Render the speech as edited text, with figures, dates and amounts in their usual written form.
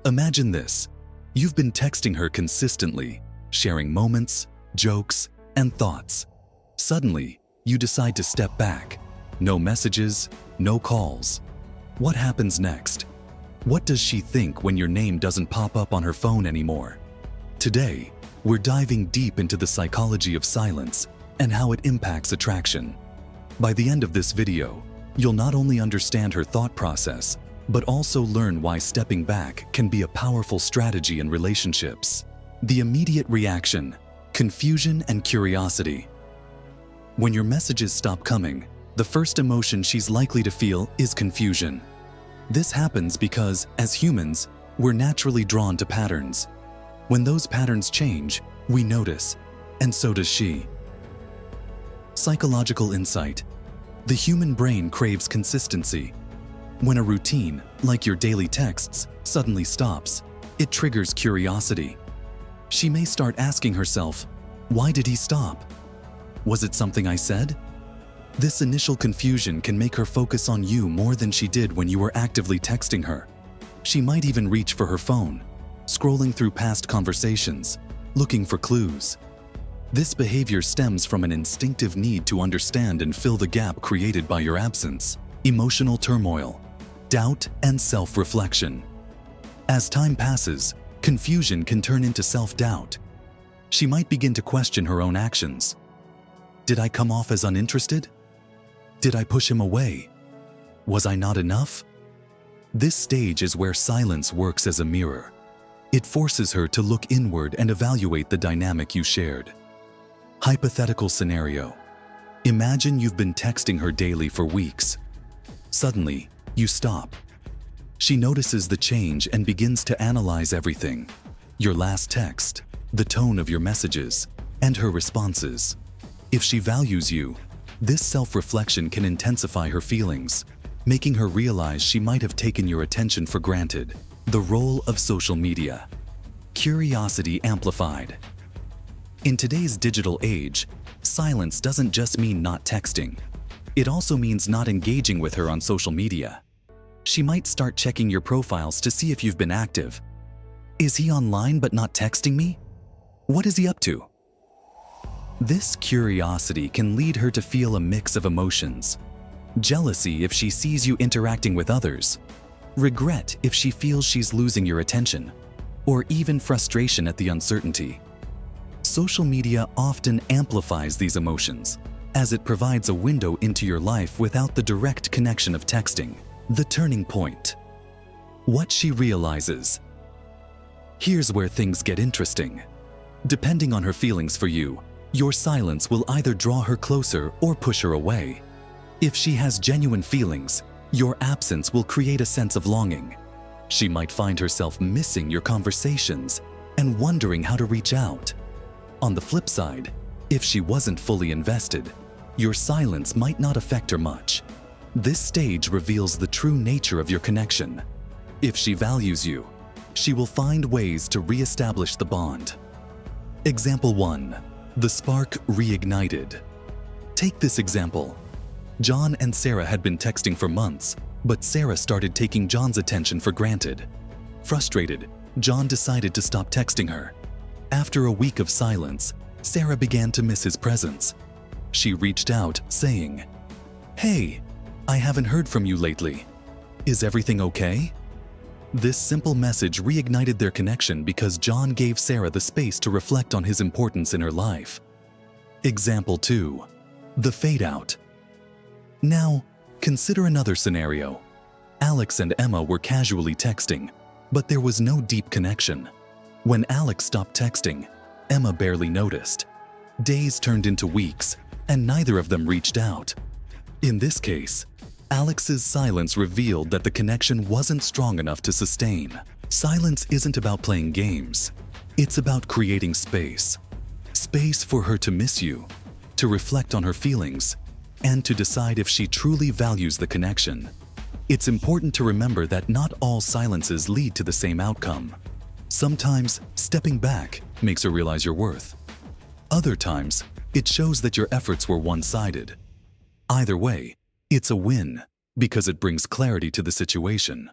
Imagine this. You've been texting her consistently, sharing moments, jokes, and thoughts. Suddenly, you decide to step back. No messages, no calls. What happens next? What does she think when your name doesn't pop up on her phone anymore? Today, we're diving deep into the psychology of silence and how it impacts attraction. By the end of this video, you'll not only understand her thought process, but also learn why stepping back can be a powerful strategy in relationships. The immediate reaction: confusion and curiosity. When your messages stop coming, the first emotion she's likely to feel is confusion. This happens because, as humans, we're naturally drawn to patterns. When those patterns change, we notice, and so does she. Psychological insight. The human brain craves consistency. When a routine, like your daily texts, suddenly stops, it triggers curiosity. She may start asking herself, "Why did he stop? Was it something I said?" This initial confusion can make her focus on you more than she did when you were actively texting her. She might even reach for her phone, scrolling through past conversations, looking for clues. This behavior stems from an instinctive need to understand and fill the gap created by your absence. Emotional turmoil, doubt, and self-reflection. As time passes, confusion can turn into self-doubt. She might begin to question her own actions. Did I come off as uninterested? Did I push him away? Was I not enough? This stage is where silence works as a mirror. It forces her to look inward and evaluate the dynamic you shared. Hypothetical scenario. Imagine you've been texting her daily for weeks. Suddenly, you stop. She notices the change and begins to analyze everything: your last text, the tone of your messages, and her responses. If she values you, this self-reflection can intensify her feelings, making her realize she might have taken your attention for granted. The role of social media. Curiosity amplified. In today's digital age, silence doesn't just mean not texting. It also means not engaging with her on social media. She might start checking your profiles to see if you've been active. Is he online but not texting me? What is he up to? This curiosity can lead her to feel a mix of emotions. Jealousy if she sees you interacting with others. Regret if she feels she's losing your attention. Or even frustration at the uncertainty. Social media often amplifies these emotions, as it provides a window into your life without the direct connection of texting. The turning point. What she realizes. Here's where things get interesting. Depending on her feelings for you, your silence will either draw her closer or push her away. If she has genuine feelings, your absence will create a sense of longing. She might find herself missing your conversations and wondering how to reach out. On the flip side, if she wasn't fully invested, your silence might not affect her much. This stage reveals the true nature of your connection. If she values you, she will find ways to re-establish the bond. Example 1. The spark reignited. Take this example. John and Sarah had been texting for months, but Sarah started taking John's attention for granted. Frustrated, John decided to stop texting her. After a week of silence, Sarah began to miss his presence. She reached out, saying, "Hey, I haven't heard from you lately. Is everything okay?" This simple message reignited their connection because John gave Sarah the space to reflect on his importance in her life. Example 2. The fade out. Now, consider another scenario. Alex and Emma were casually texting, but there was no deep connection. When Alex stopped texting, Emma barely noticed. Days turned into weeks, and neither of them reached out. In this case, Alex's silence revealed that the connection wasn't strong enough to sustain. Silence isn't about playing games. It's about creating space. Space for her to miss you, to reflect on her feelings, and to decide if she truly values the connection. It's important to remember that not all silences lead to the same outcome. Sometimes, stepping back makes her realize your worth. Other times, it shows that your efforts were one-sided. Either way, it's a win because it brings clarity to the situation.